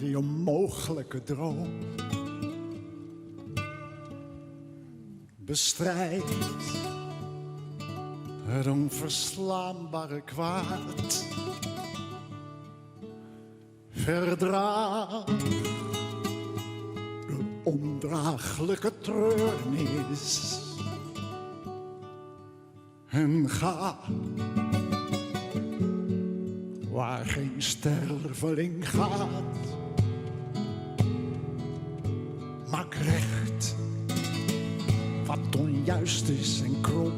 die onmogelijke droom bestrijdt het onverslaanbare kwaad, verdraagt de ondraaglijke treurnis en gaat waar geen sterveling gaat. Maak recht wat onjuist is en krom.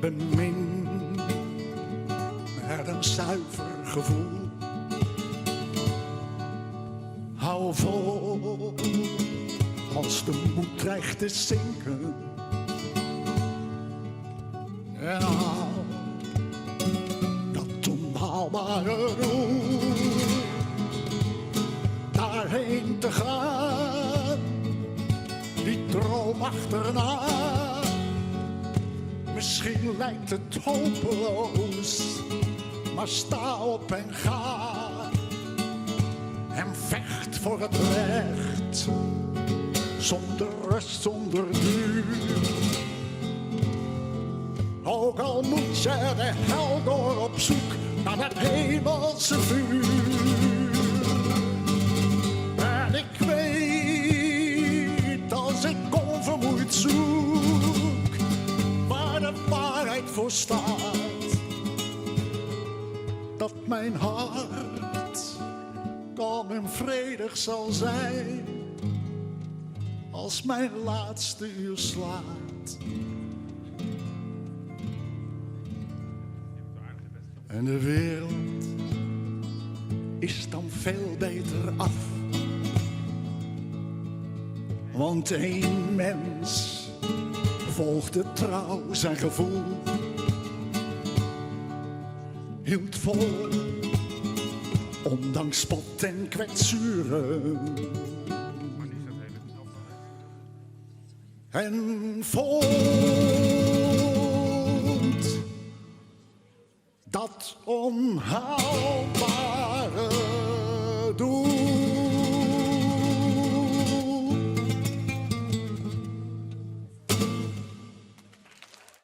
Bemin met een zuiver gevoel. Hou vol als de moed dreigt te zinken. En hou dat onhaalbare doel daarheen te gaan, die droom achterna. Misschien lijkt het hopeloos, maar sta op en ga en vecht voor het recht, zonder rust, zonder duur. Ook al moet je de hel door op zoek naar het hemelse vuur. En ik weet, als ik onvermoeid zoek waar de waarheid voor staat, dat mijn hart kalm en vredig zal zijn als mijn laatste uur slaat. En de wereld is dan veel beter af. Want één mens volgde trouw zijn gevoel. Hield vol, ondanks spot en kwetsuren. En vond dat onhaalbare